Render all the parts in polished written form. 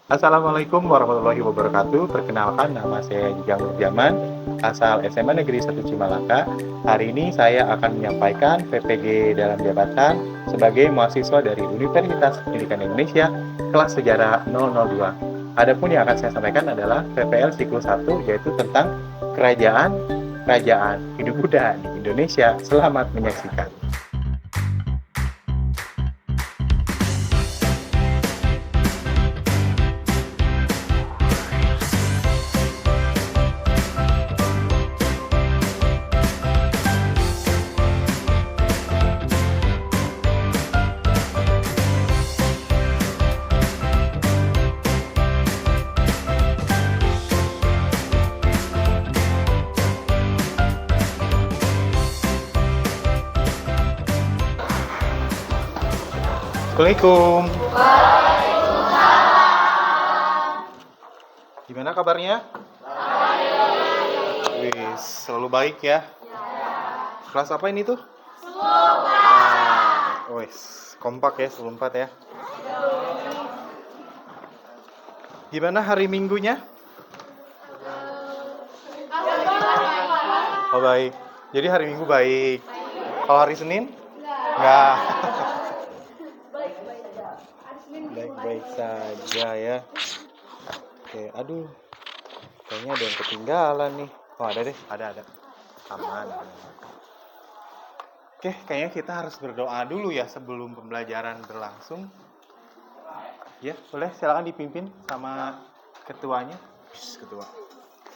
Assalamualaikum warahmatullahi wabarakatuh. Perkenalkan, nama saya Jujang Nurjaman, asal SMA Negeri 1 Cimalaka. Hari ini saya akan menyampaikan PPG dalam jabatan sebagai mahasiswa dari Universitas Pendidikan Indonesia kelas sejarah 002. Adapun yang akan saya sampaikan adalah PPL siklus 1, yaitu tentang kerajaan Hindu Buddha di Indonesia. Selamat menyaksikan. Assalamualaikum. Gimana kabarnya? Wis, selalu baik ya. Kelas apa ini tuh? Wis, kompak ya, 14 ya. Gimana hari Minggunya? Oh baik. Jadi hari Minggu baik. Kalau hari Senin? Enggak. Baik-baik saja ya. Oke, aduh. Kayaknya ada yang ketinggalan nih. Oh ada deh, ada. Aman. Oke, kayaknya kita harus berdoa dulu ya sebelum pembelajaran berlangsung. Ya, boleh silakan dipimpin sama ketuanya. Ketua.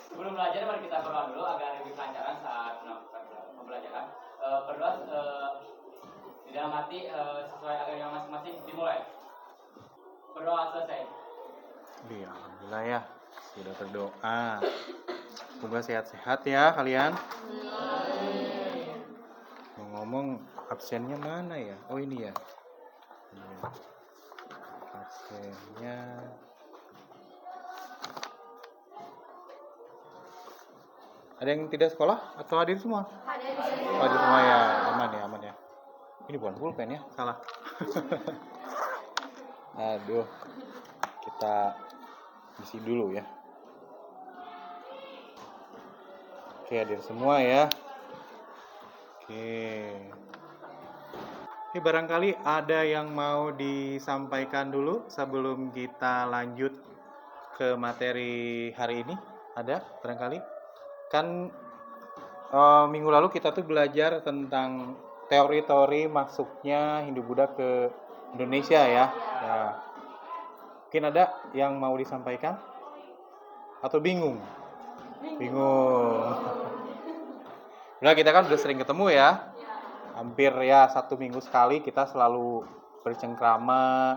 Sebelum belajar, mari kita berdoa dulu agar lebih kelancaran saat melakukan pembelajaran. Berdoa di dalam hati sesuai agama masing-masing dimulai. Berdoa selesai. Alhamdulillah ya, sudah berdoa. Semoga sehat-sehat ya kalian. Ngomong absennya mana ya? Oh ini ya. Absennya. Ada yang tidak sekolah atau hadir semua? Hadir semua ya, aman ya. Ini bukan pulpen ya, salah. Aduh, kita isi dulu ya. Oke, hadir semua ya. Oke. Ini barangkali ada yang mau disampaikan dulu sebelum kita lanjut ke materi hari ini. Ada barangkali? Kan minggu lalu kita tuh belajar tentang teori-teori masuknya Hindu Buddha ke Indonesia ya. Nah, mungkin ada yang mau disampaikan? Atau bingung? Bingung. Nah, kita kan udah sering ketemu ya. Hampir ya 1 minggu sekali kita selalu bercengkrama.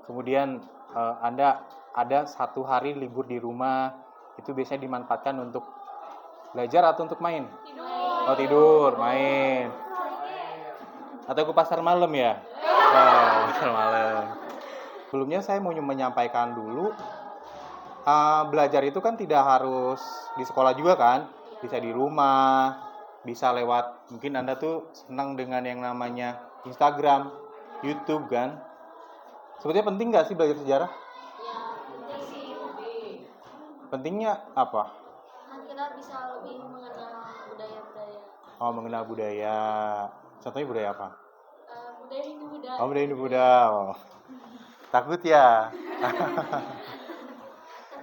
Kemudian Anda ada 1 hari libur di rumah, itu biasanya dimanfaatkan untuk belajar atau untuk main? Oh tidur, main. Atau ke pasar malam ya? Pasar malam. Sebelumnya saya mau menyampaikan dulu, belajar itu kan tidak harus di sekolah juga kan, bisa di rumah, bisa lewat, mungkin Anda tuh senang dengan yang namanya Instagram, YouTube kan. Sebetulnya penting nggak sih belajar sejarah? Ya, penting. Pentingnya apa? Kita bisa lebih mengenal budaya-budaya. Oh, mengenal budaya. Contohnya budaya apa? Budaya Hindu Buddha. Oh, budaya Hindu Buddha. Oh. Takut ya.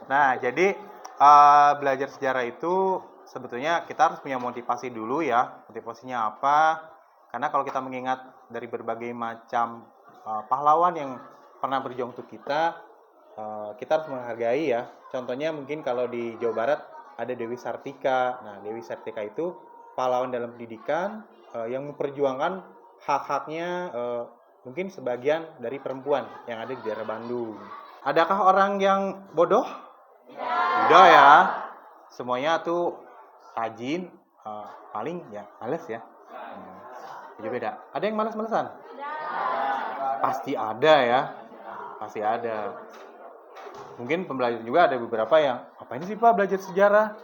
Nah, jadi belajar sejarah itu sebetulnya kita harus punya motivasi dulu ya. Motivasinya apa? Karena kalau kita mengingat dari berbagai macam pahlawan yang pernah berjuang untuk kita harus menghargai ya. Contohnya mungkin kalau di Jawa Barat ada Dewi Sartika. Nah, Dewi Sartika itu pahlawan dalam pendidikan yang memperjuangkan hak-haknya mungkin sebagian dari perempuan yang ada di daerah Bandung. Adakah orang yang bodoh? Tidak ya. Semuanya tuh rajin, paling ya males ya. Jadi beda. Ada yang malas-malesan? Pasti ada ya. Pasti ada. Mungkin pembelajar juga ada beberapa yang, apa ini sih Pak belajar sejarah?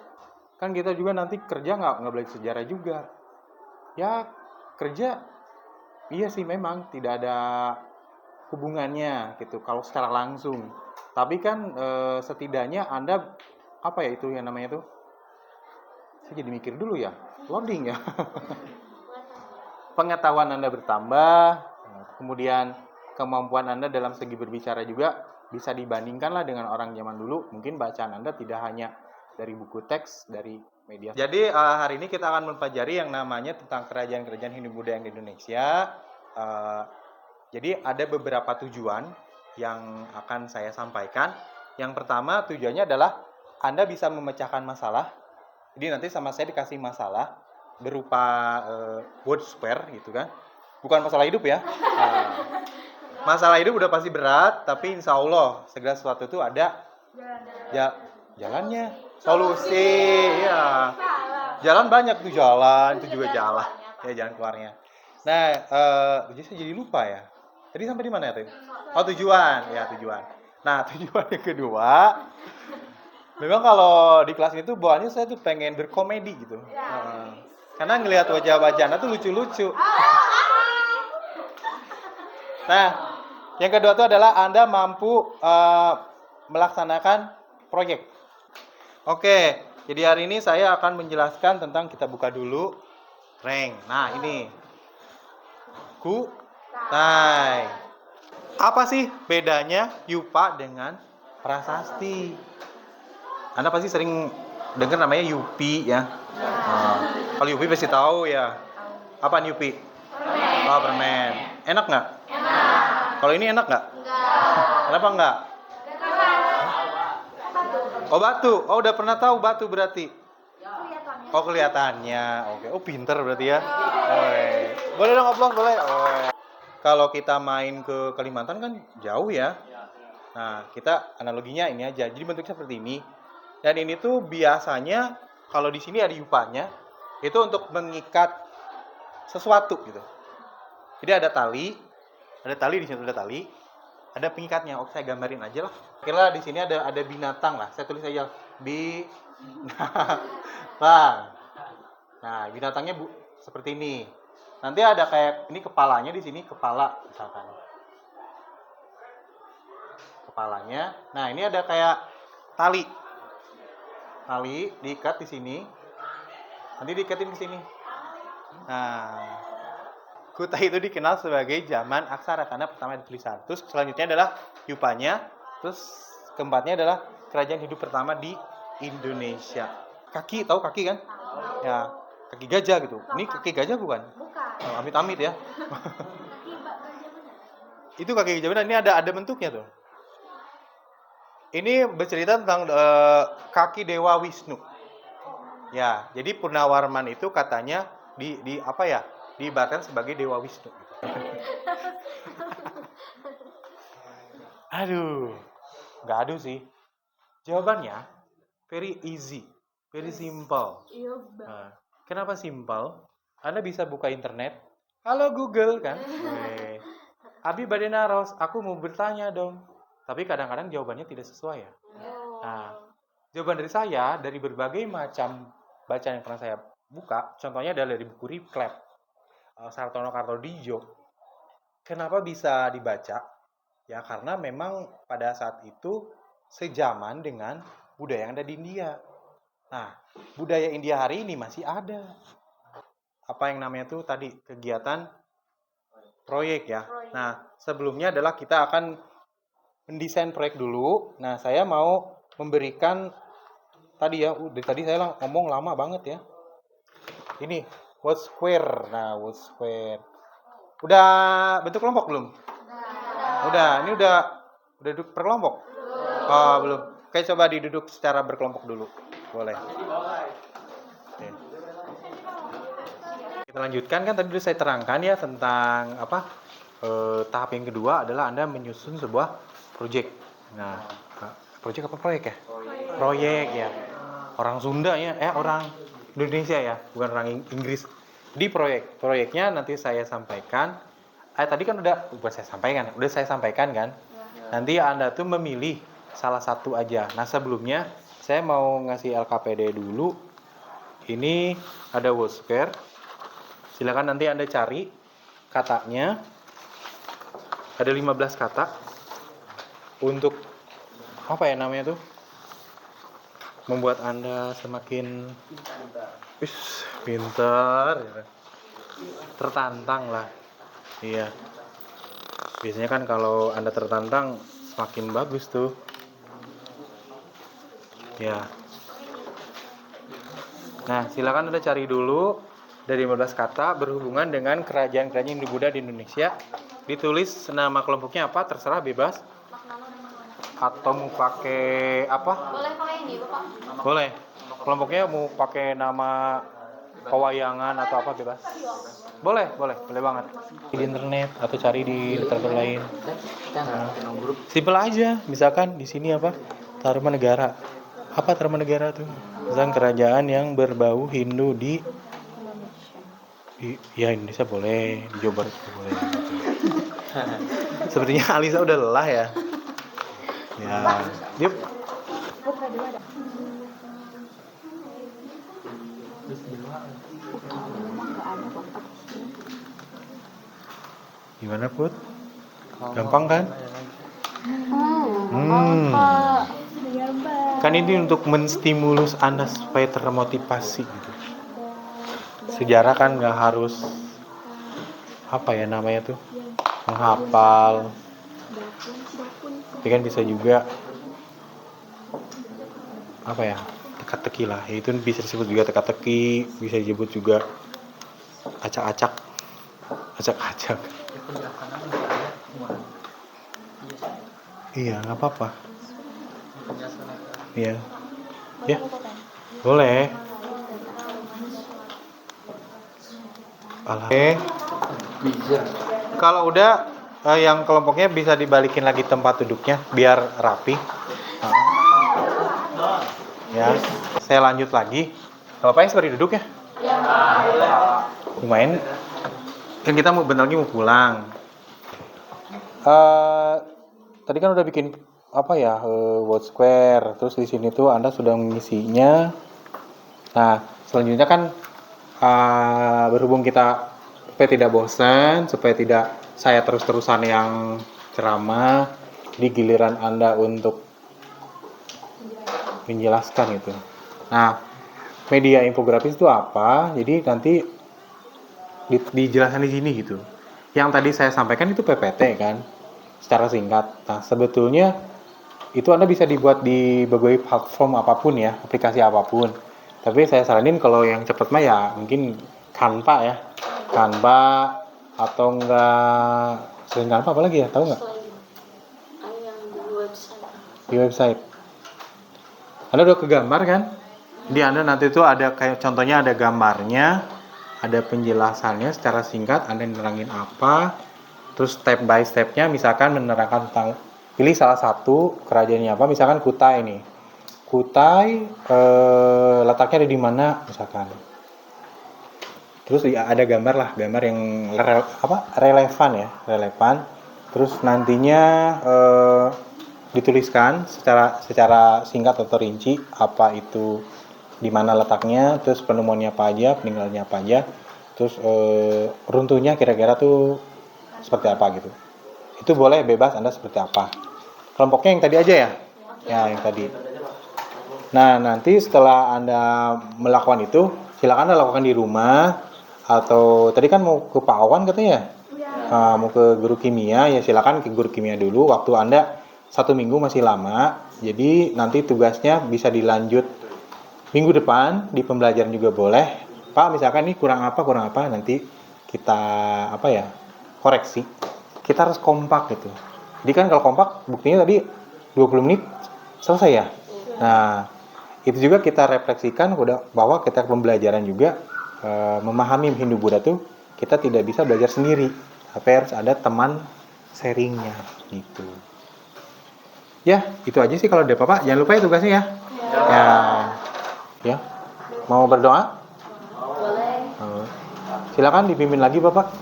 Kan kita juga nanti kerja nggak belajar sejarah juga. Ya kerja, iya sih memang tidak ada hubungannya gitu kalau secara langsung. Tapi kan setidaknya Anda apa ya itu yang namanya itu? Saya jadi mikir dulu ya. Loading ya. Pengetahuan Anda bertambah, kemudian kemampuan Anda dalam segi berbicara juga bisa dibandingkanlah dengan orang zaman dulu. Mungkin bacaan Anda tidak hanya dari buku teks, dari media. Jadi hari ini kita akan mempelajari yang namanya tentang kerajaan-kerajaan Hindu Buddha yang di Indonesia. Jadi ada beberapa tujuan yang akan saya sampaikan. Yang pertama tujuannya adalah Anda bisa memecahkan masalah. Jadi nanti sama saya dikasih masalah berupa word square gitu kan. Bukan masalah hidup ya. Masalah hidup udah pasti berat, tapi insya Allah segala sesuatu itu ada jalannya, solusi. Ya. Jalan banyak tuh jalan, itu juga jalan. Ya jalan keluarnya. Nah, jadi saya jadi lupa ya. Tadi sampai di mana ya tadi? Oh tujuan, ya tujuan. Nah tujuan yang kedua, memang kalau di kelas itu bawaannya saya tuh pengen berkomedi gitu. Karena ngelihat wajah-wajah Anda tuh lucu-lucu. Nah, yang kedua itu adalah Anda mampu melaksanakan proyek. Oke, jadi hari ini saya akan menjelaskan tentang kita buka dulu rank. Nah, ini kutai. Apa sih bedanya yupa dengan prasasti? Anda pasti sering dengar namanya yupi ya. Kalau yupi pasti tahu ya. Apa yupi? Oh, permen. Enak nggak? Kalau ini enak nggak? Kenapa nggak? Oh batu. Oh udah pernah tahu batu berarti? Oh kelihatannya. Oke. Oh pinter berarti ya. Boleh dong upload boleh. Kalau kita main ke Kalimantan kan jauh ya. Nah kita analoginya ini aja. Jadi bentuknya seperti ini. Dan ini tuh biasanya kalau di sini ada yupanya itu untuk mengikat sesuatu gitu. Jadi ada tali di sini ada tali, ada pengikatnya. Oke, saya gambarin aja lah. Kira di sini ada binatang lah. Saya tulis aja binatang. Nah, binatangnya seperti ini. Nanti ada kayak ini kepalanya di sini kepala misalkan. Kepalanya. Nah, ini ada kayak tali. Tali diikat di sini. Nanti diikatin ke sini. Nah, kutai itu dikenal sebagai zaman aksara karena pertama ada tulisan. Terus selanjutnya adalah yupanya. Terus keempatnya adalah kerajaan hidup pertama di Indonesia. Kaki, tahu kaki kan? Ya, kaki gajah gitu. Ini kaki gajah bukan? Bukan. Oh, amit-amit ya. Itu kaki gajah benar. Ini ada bentuknya tuh. Ini bercerita tentang kaki Dewa Wisnu. Ya, jadi Purnawarman itu katanya di apa ya? Diibaratkan sebagai Dewa Wisnu. Aduh, nggak aduh sih. Jawabannya very easy, very simple. Nah, kenapa simple? Anda bisa buka internet. Halo Google kan? Abi Badenaros, aku mau bertanya dong. Tapi kadang-kadang jawabannya tidak sesuai ya. Nah, jawaban dari saya dari berbagai macam bacaan yang pernah saya buka, contohnya adalah dari buku Reclap, Sartono Kartodijo. Kenapa bisa dibaca? Ya karena memang pada saat itu sejaman dengan budaya yang ada di India. Nah, budaya India hari ini masih ada. Apa yang namanya tuh tadi kegiatan proyek ya. Nah, sebelumnya adalah kita akan mendesain proyek dulu. Nah, saya mau memberikan tadi ya, tadi saya ngomong lama banget ya. Ini word square. Nah, word square. Udah bentuk kelompok belum? Udah. Ini udah duduk per kelompok? Oh, belum. Oke, coba diduduk secara berkelompok dulu. Boleh. Oke. Kita lanjutkan kan tadi saya terangkan ya tentang apa? Tahap yang kedua adalah Anda menyusun sebuah proyek. Nah, proyek apa proyek ya? Proyek ya. Orang Sunda ya, orang Indonesia ya, bukan orang Inggris. Di proyeknya nanti saya sampaikan. Tadi kan udah saya sampaikan kan. Nanti Anda tuh memilih salah satu aja. Nah, sebelumnya saya mau ngasih LKPD dulu. Ini ada word square. Silakan nanti Anda cari katanya. Ada 15 kata. Untuk apa ya namanya tuh, membuat Anda semakin pintar, ya. Tertantang lah. Iya. Biasanya kan kalau Anda tertantang semakin bagus tuh. Ya. Nah, silakan Anda cari dulu dari 15 kata berhubungan dengan kerajaan-kerajaan Hindu-Buddha di Indonesia. Ditulis nama kelompoknya apa, terserah, bebas. Atau mau pakai apa? Boleh pakai ini, Bapak. Boleh. Kelompoknya mau pakai nama pewayangan atau apa, bebas. Boleh banget. Di internet atau cari di literatur lain. Simpel aja, misalkan di sini apa? Tarumanegara. Apa Tarumanegara tuh? Misalkan kerajaan yang berbau Hindu di ya Indonesia boleh, di Jawa Barat juga boleh. Sepertinya Alisa udah lelah ya. Ya, yuk. Gimana Put? Gampang kan? Kan ini untuk menstimulus Anda supaya termotivasi gitu. Sejarah kan nggak harus apa ya namanya tuh, menghafal. Tapi kan bisa juga apa ya, teka-teki lah. Itu bisa disebut juga teka-teki, bisa disebut juga acak-acak. Iya, nggak apa-apa. Iya, ya, boleh. Oke. Kalau udah yang kelompoknya bisa dibalikin lagi tempat duduknya biar rapi. Ya, saya lanjut lagi. Bapaknya seperti duduk ya? Lumayan. Kan kita bentar lagi mau pulang. Tadi kan udah bikin apa ya, word square. Terus di sini tuh Anda sudah mengisinya. Nah, selanjutnya kan berhubung kita supaya tidak bosan, supaya tidak saya terus-terusan yang ceramah, jadi giliran Anda untuk menjelaskan itu. Nah, media infografis itu apa? Jadi nanti dijelaskan di sini gitu. Yang tadi saya sampaikan itu PPT kan, secara singkat. Nah, sebetulnya itu Anda bisa dibuat di berbagai platform apapun ya, aplikasi apapun. Tapi saya saranin kalau yang cepat mah ya mungkin Canva ya. Canva atau enggak selain Canva apa lagi ya? Tahu nggak? Yang di website. Di website. Anda udah kegambar kan? Di Anda nanti itu ada kayak contohnya ada gambarnya, ada penjelasannya secara singkat, Anda nerangin apa, terus step by stepnya misalkan menerangkan tentang pilih salah satu kerajaannya apa, misalkan Kutai nih. Kutai letaknya ada di mana misalkan. Terus ada gambar lah, gambar yang relevan. Terus nantinya dituliskan secara singkat atau rinci apa itu, di mana letaknya, terus penemuannya apa aja, peninggalannya apa aja, terus runtuhnya kira-kira tuh seperti apa gitu. Itu boleh bebas Anda seperti apa. Kelompoknya yang tadi aja ya? Ya, yang tadi. Nah, nanti setelah Anda melakukan itu, silakan Anda lakukan di rumah. Atau tadi kan mau ke Pak Awan katanya? Nah, mau ke guru kimia, ya silakan ke guru kimia dulu. Waktu Anda 1 minggu masih lama. Jadi nanti tugasnya bisa dilanjut minggu depan, di pembelajaran juga boleh. Pak, misalkan ini kurang apa, nanti kita koreksi. Kita harus kompak gitu. Jadi kan kalau kompak, buktinya tadi 20 menit selesai ya. Nah, itu juga kita refleksikan bahwa kita pembelajaran juga memahami Hindu Buddha tuh kita tidak bisa belajar sendiri, tapi harus ada teman sharingnya gitu. Ya, itu aja sih kalau ada Bapak. Jangan lupa ya tugasnya ya. Ya. Mau berdoa? Boleh. Silakan dipimpin lagi Bapak.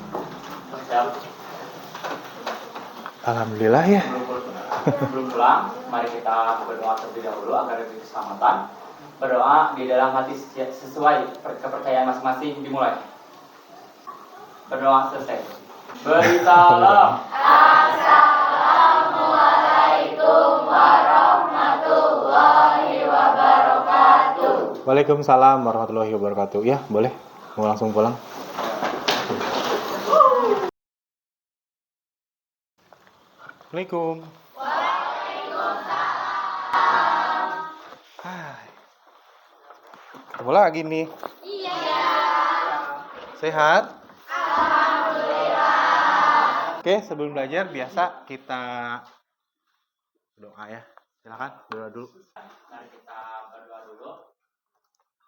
Alhamdulillah ya. Sebelum pulang, mari kita berdoa terlebih dahulu agar lebih keselamatan. Berdoa di dalam hati sesuai kepercayaan masing-masing dimulai. Berdoa selesai. Beri salam. Assalamualaikum warahmatullahi Waalaikumsalam warahmatullahi wabarakatuh. Ya, boleh. Mau langsung pulang. Assalamualaikum. Hai. Ketemu lagi nih. Iya. Sehat? Alhamdulillah. Oke, sebelum belajar biasa kita doa ya. Silakan doa dulu. Mari kita berdoa dulu.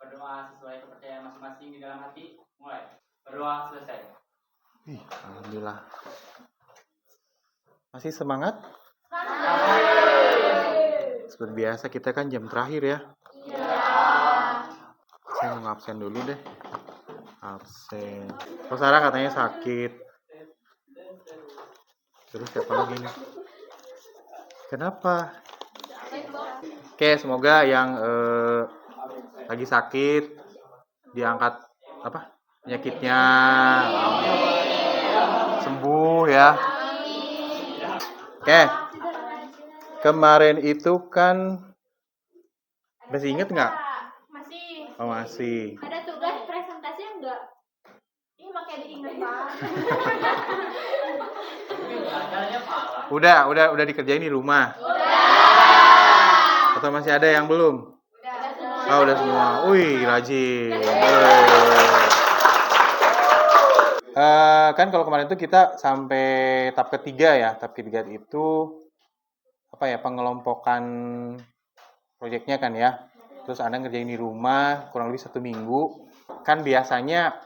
Berdoa sesuai kepercayaan masing-masing di dalam hati. Mulai. Berdoa selesai. Alhamdulillah. Masih semangat? Seperti biasa kita kan jam terakhir ya. Iya. Saya mau absen dulu deh. Absen. Oh, Sarah katanya sakit. Terus siapa lagi nih? Kenapa? Oke, semoga yang lagi sakit diangkat apa penyakitnya, sembuh ya. Oke, kemarin itu kan masih inget nggak? Masih. Oh masih. Ada tugas presentasi enggak? Ini makanya diingat banget. Udah dikerjain di rumah. Atau masih ada yang belum? Oh, udah semua. Wih, rajin. Kan kalau kemarin itu kita sampai tahap ketiga ya. Tahap ketiga itu apa ya, pengelompokan proyeknya kan ya. Terus Anda ngerjain di rumah kurang lebih 1 minggu. Kan biasanya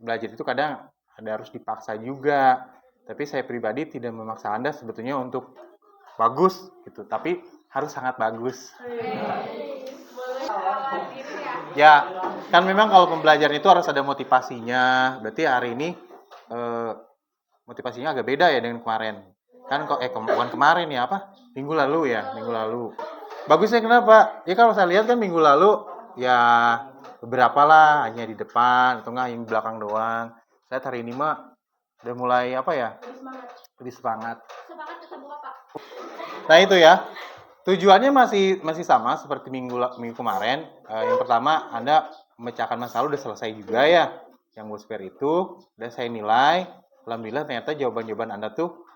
belajar itu kadang ada harus dipaksa juga. Tapi saya pribadi tidak memaksa Anda sebetulnya untuk bagus gitu. Tapi harus sangat bagus. Ya, kan memang kalau pembelajaran itu harus ada motivasinya. Berarti hari ini motivasinya agak beda ya dengan kemarin. Kan kok bukan kemarin ya, apa? Minggu lalu ya, minggu lalu. Bagusnya kenapa? Ya kalau saya lihat kan minggu lalu ya beberapa lah hanya di depan atau enggak yang di belakang doang. Saya hari ini mah udah mulai apa ya? Lebih semangat. Semangat ketemu Pak. Nah itu ya. Tujuannya masih sama seperti minggu kemarin. Yang pertama, Anda memecahkan masalah udah selesai juga ya. Yang multiplier itu udah saya nilai. Alhamdulillah ternyata jawaban-jawaban Anda tuh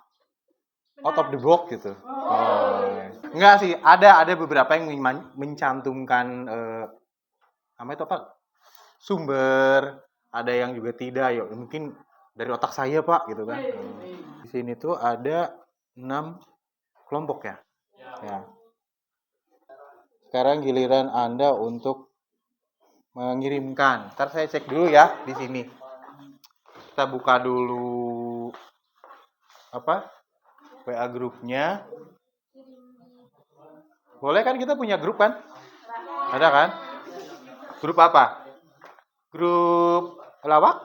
out of the box gitu. Enggak sih, ada beberapa yang mencantumkan apa itu apa? Sumber, ada yang juga tidak. Ya mungkin dari otak saya, Pak, gitu kan. Di sini tuh ada 6 kelompok ya. Ya. Sekarang giliran Anda untuk mengirimkan. Ntar saya cek dulu ya di sini. Kita buka dulu apa? WA grupnya. Boleh kan kita punya grup kan? Ada kan? Grup apa? Grup lawak?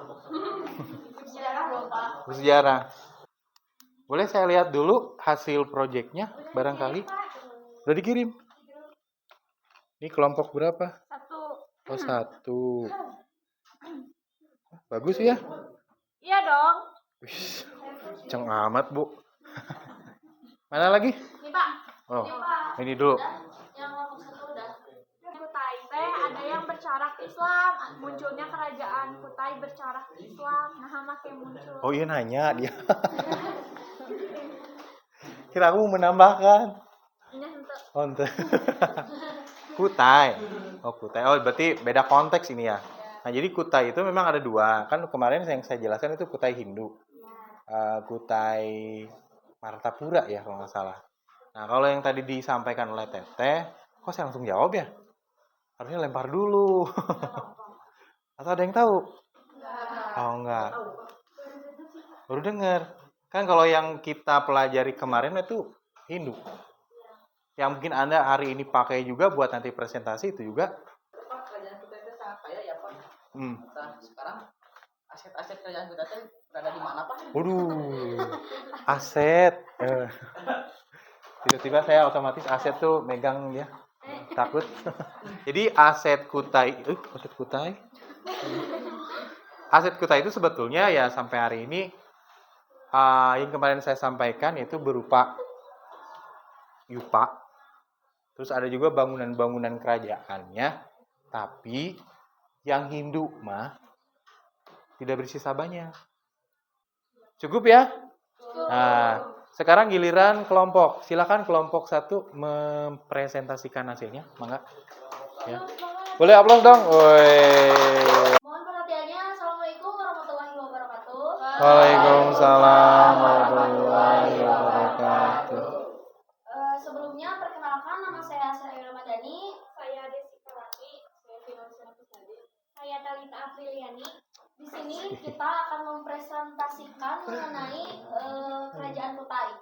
Bersejarah. Boleh saya lihat dulu hasil proyeknya barangkali? Udah dikirim? Ini kelompok berapa? 1. Oh, 1. Bagus ya? Iya dong. Wih, kenceng amat, Bu. Mana lagi? Nih Pak. Oh, Ini Pak. ini dulu. Yang kelompok 1 udah. Kutai teh ada yang bercorak Islam, munculnya kerajaan Kutai bercorak Islam, nah makin muncul. Oh iya nanya dia. Kira aku mau menambahkan. Ini untuk Oh, ente. Kutai. Oh, Kutai. Oh, berarti beda konteks ini ya. Nah, jadi Kutai itu memang ada 2. Kan kemarin yang saya jelaskan itu Kutai Hindu. Kutai Martapura ya kalau nggak salah. Nah, kalau yang tadi disampaikan oleh Teteh, kok saya langsung jawab ya? Harusnya lempar dulu. Atau ada yang tahu? Oh, enggak. Baru dengar. Kan kalau yang kita pelajari kemarin itu Hindu. Yang mungkin Anda hari ini pakai juga buat nanti presentasi itu juga. Pak, kerajaan kita itu sangat kaya ya Pak. Nah, sekarang aset-aset kerajaan kita itu berada di mana Pak? Waduh, aset. Tiba-tiba saya otomatis aset tuh megang ya. Takut. Jadi aset Kutai, aset Kutai. Aset Kutai itu sebetulnya ya sampai hari ini yang kemarin saya sampaikan yaitu berupa yupa. Terus ada juga bangunan-bangunan kerajaannya. Tapi yang Hindu mah tidak bersisa banyak. Cukup ya? Nah, sekarang giliran kelompok. Silakan kelompok 1 mempresentasikan hasilnya. Mangga. Ya. Boleh aplaus dong. Woi. Mohon perhatiannya. Assalamualaikum warahmatullahi wabarakatuh. Waalaikumsalam warahmatullahi wabarakatuh. Sebelumnya perkenalkan, nama saya Asra Ramadhani, saya Desi Karati, saya Finansina Pusadi, saya Talita Apriliani. Di sini kita akan mempresentasikan mengenai kerajaan Kutai.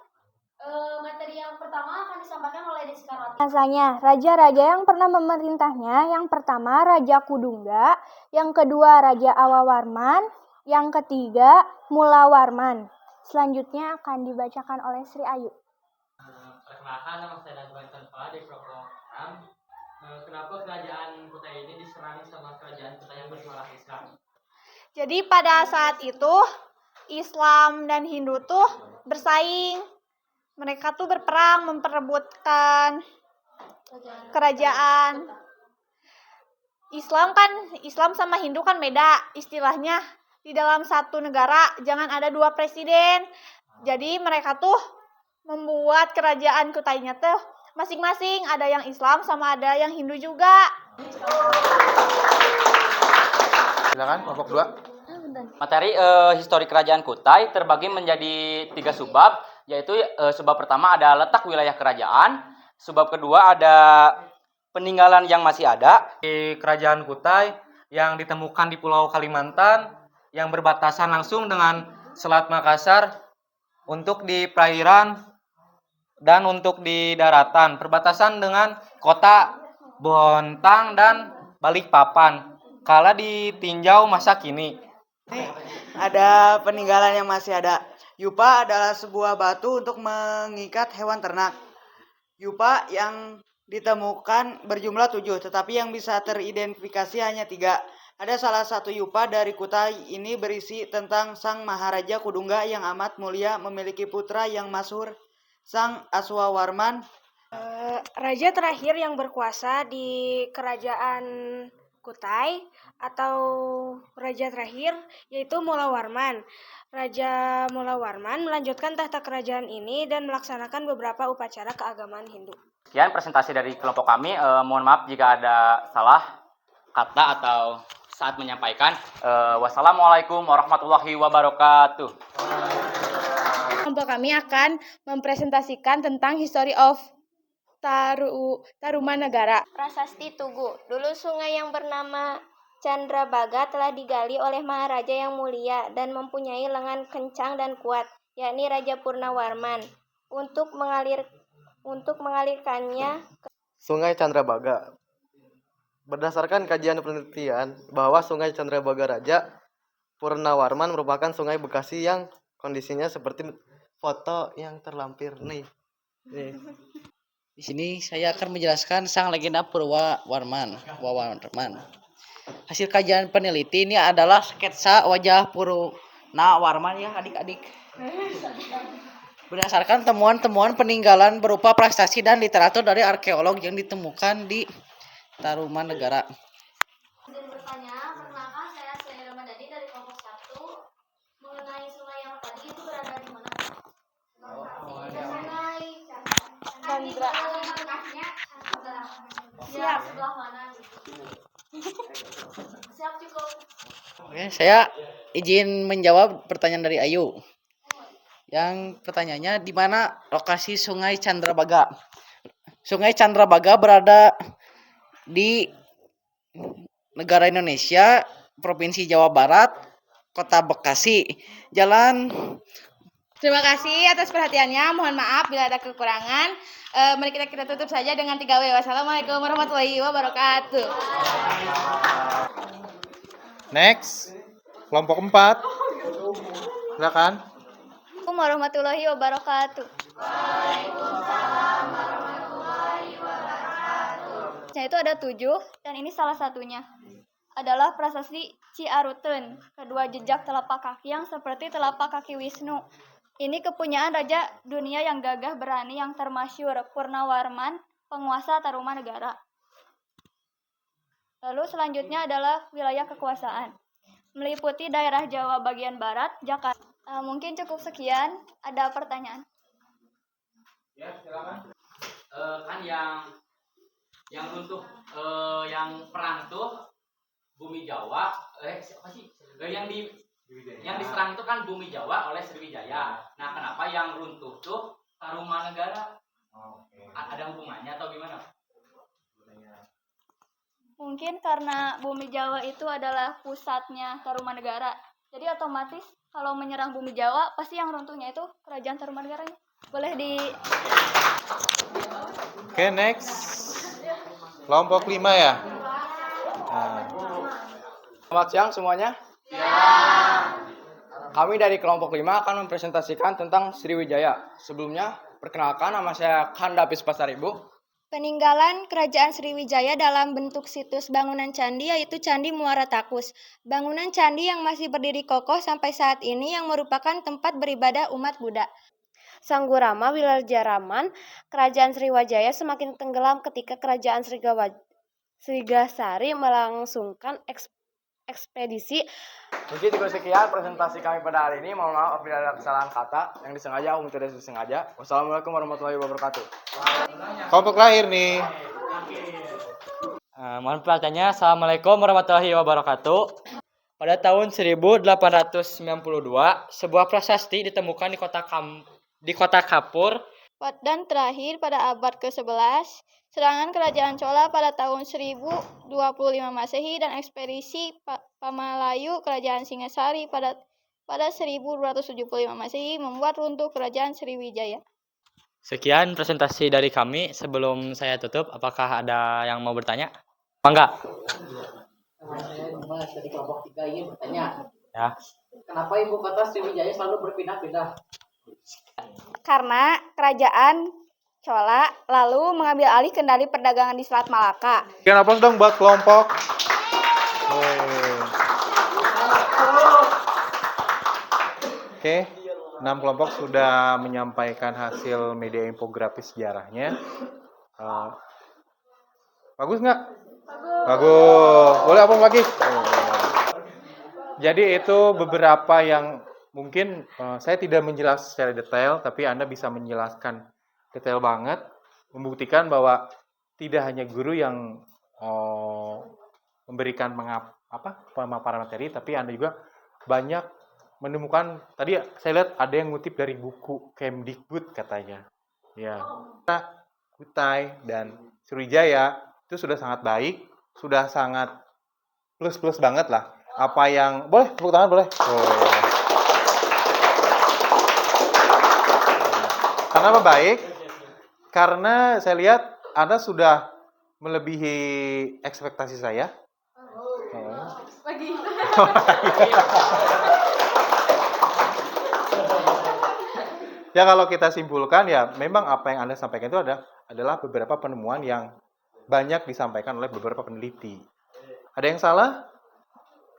Materi yang pertama akan disampaikan oleh Desi Karati. Biasanya, raja-raja yang pernah memerintahnya, yang pertama Raja Kudungga, yang kedua Raja Awawarman, yang ketiga Mulawarman. Selanjutnya akan dibacakan oleh Sri Ayu. Perkenalkan, nama saya Najwan Tanpa di Kelompok 6. Kenapa kerajaan Kutai ini diserang sama kerajaan Kutai yang bersuara Islam? Jadi pada saat itu Islam dan Hindu tuh bersaing. Mereka tuh berperang memperebutkan kerajaan. Islam sama Hindu kan beda istilahnya. Di dalam satu negara jangan ada 2 presiden. Jadi mereka tuh membuat kerajaan Kutainya tuh masing-masing, ada yang Islam sama ada yang Hindu juga. Silakan kelompok 2. Materi histori kerajaan Kutai terbagi menjadi 3 subbab, yaitu subbab pertama ada letak wilayah kerajaan, subbab kedua ada peninggalan yang masih ada di kerajaan Kutai yang ditemukan di Pulau Kalimantan yang berbatasan langsung dengan Selat Makassar untuk di perairan dan untuk di daratan, perbatasan dengan kota Bontang dan Balikpapan kala ditinjau masa kini. Ada peninggalan yang masih ada. Yupa adalah sebuah batu untuk mengikat hewan ternak. Yupa yang ditemukan berjumlah 7, tetapi yang bisa teridentifikasi hanya 3. Ada salah satu yupa dari Kutai ini berisi tentang Sang Maharaja Kudungga yang amat mulia, memiliki putra yang masyhur, Sang Aswawarman. Raja terakhir yang berkuasa di kerajaan Kutai atau raja terakhir yaitu Mulawarman. Raja Mulawarman melanjutkan tahta kerajaan ini dan melaksanakan beberapa upacara keagamaan Hindu. Sekian presentasi dari kelompok kami. Mohon maaf jika ada salah kata atau saat menyampaikan. Wassalamualaikum warahmatullahi wabarakatuh. Kelompok kami akan mempresentasikan tentang History of Tarumanegara. Prasasti Tugu. Dulu sungai yang bernama Chandrabaga telah digali oleh Maharaja yang mulia dan mempunyai lengan kencang dan kuat, yakni Raja Purnawarman. Untuk mengalirkannya Sungai Chandrabaga. Berdasarkan kajian penelitian bahwa Sungai Chandrabaga Raja Purnawarman merupakan sungai Bekasi yang kondisinya seperti foto yang terlampir nih. Di sini saya akan menjelaskan sang legenda Purnawarman. Hasil kajian peneliti ini adalah sketsa wajah Purnawarman ya adik-adik. Berdasarkan temuan-temuan peninggalan berupa prestasi dan literatur dari arkeolog yang ditemukan di Tarumanegara. Izin bertanya, perkenalkan saya Sri Ramadhani dari kelompok 1. Mengenai sungai yang tadi itu berada di mana? Sungai Chandra. Siap. Sebelah mana? Siap cukup. Oke, saya izin menjawab pertanyaan dari Ayu. Yang pertanyaannya, di mana lokasi Sungai Chandrabaga? Sungai Chandrabaga berada di negara Indonesia, Provinsi Jawa Barat, Kota Bekasi. Terima kasih atas perhatiannya. Mohon maaf bila ada kekurangan. Mari kita tutup saja dengan 3W. Wassalamualaikum warahmatullahi wabarakatuh. Next. Kelompok 4. Silakan. Assalamualaikum warahmatullahi wabarakatuh. Itu ada 7 dan ini salah satunya adalah prasasti Ciaruten, kedua jejak telapak kaki yang seperti telapak kaki Wisnu. Ini kepunyaan raja dunia yang gagah berani yang termasyhur, Purnawarman, penguasa Tarumanegara. Lalu selanjutnya adalah wilayah kekuasaan, meliputi daerah Jawa bagian barat, Jakarta. Mungkin cukup sekian. Ada pertanyaan? Ya, silakan. Kan yang runtuh, yang perang tuh bumi Jawa, siapa sih? Yang diserang itu kan bumi Jawa oleh Sriwijaya. Nah, kenapa yang runtuh tuh Tarumanegara? Ada hubungannya atau gimana? Mungkin karena bumi Jawa itu adalah pusatnya Tarumanegara. Jadi otomatis kalau menyerang bumi Jawa, pasti yang runtuhnya itu kerajaan Tarumanegara. Boleh di... Oke, next. Kelompok 5 ya. Nah, Selamat siang semuanya. Kami dari kelompok 5 akan mempresentasikan tentang Sriwijaya. Sebelumnya, perkenalkan nama saya Khandapis Pasaribu. Peninggalan Kerajaan Sriwijaya dalam bentuk situs bangunan candi yaitu Candi Muara Takus. Bangunan candi yang masih berdiri kokoh sampai saat ini yang merupakan tempat beribadah umat Buddha. Sanggurama Wilajaraman, Kerajaan Sriwijaya semakin tenggelam ketika Kerajaan Srigasari melangsungkan ekspedisi. Mungkin cukup sekian presentasi kami pada hari ini. Mohon maaf apabila ada kesalahan kata yang disengaja maupun tidak disengaja. Wassalamualaikum warahmatullahi wabarakatuh. kelompok lahir nih. Mohon pertanyaannya, Assalamualaikum warahmatullahi wabarakatuh. Pada tahun 1892, sebuah prasasti ditemukan di kota Kapur. Dan terakhir pada abad ke-11, serangan kerajaan Chola pada tahun 1025 Masehi dan ekspedisi Pamalayu kerajaan Singasari pada 1275 Masehi membuat runtuh kerajaan Sriwijaya. Sekian presentasi dari kami. Sebelum saya tutup, apakah ada yang mau bertanya? Apa enggak? Saya Dimas dari kelompok 3 ingin bertanya. Ya. Kenapa ibu kota Sriwijaya selalu berpindah-pindah? Karena kerajaan Chola lalu mengambil alih kendali perdagangan di Selat Malaka. Berikan aplaus dong buat kelompok. Oke, 6 kelompok sudah menyampaikan hasil media infografis sejarahnya. Bagus nggak? Bagus. Boleh apa lagi? Jadi itu beberapa yang mungkin saya tidak menjelaskan secara detail, tapi Anda bisa menjelaskan detail banget, membuktikan bahwa tidak hanya guru yang memberikan pemaparan materi, tapi Anda juga banyak menemukan. Tadi saya lihat ada yang ngutip dari buku Kemdikbud katanya. Ya, Kutai dan Sriwijaya itu sudah sangat baik, sudah sangat plus banget lah. Apa yang boleh tepuk tangan boleh? Kenapa baik? Karena saya lihat Anda sudah melebihi ekspektasi saya. Ya kalau kita simpulkan ya memang apa yang Anda sampaikan itu adalah beberapa penemuan yang banyak disampaikan oleh beberapa peneliti. Ada yang salah?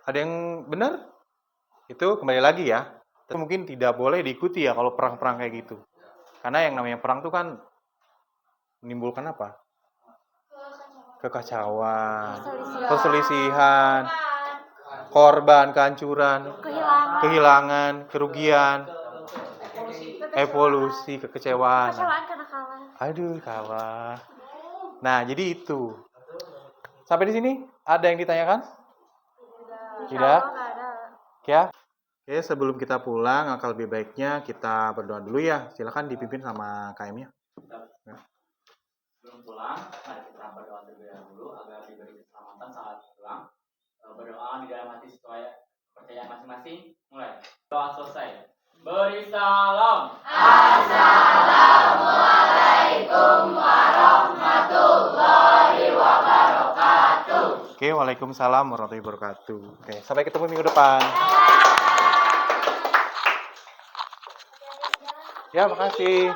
Ada yang benar? Itu kembali lagi ya. Itu mungkin tidak boleh diikuti ya kalau perang-perang kayak gitu. Karena yang namanya perang itu kan menimbulkan apa? Kekacauan, perselisihan, korban, kehancuran, kehilangan, kerugian, evolusi, kekecewaan. Aduh, kalah. Nah, jadi itu. Sampai di sini ada yang ditanyakan? Tidak? Ya. Oke, sebelum kita pulang, alangkah lebih baiknya kita berdoa dulu ya. Silakan dipimpin sama KM-nya. Ya. Sebelum pulang, mari kita berdoa terlebih dahulu agar diberi keselamatan saat pulang. Berdoa di dalam hati sesuai kepercayaan masing-masing. Mulai. Doa selesai. Beri salam. Assalamualaikum warahmatullahi wabarakatuh. Oke, waalaikumsalam warahmatullahi wabarakatuh. Oke, sampai ketemu minggu depan. Ya, makasih.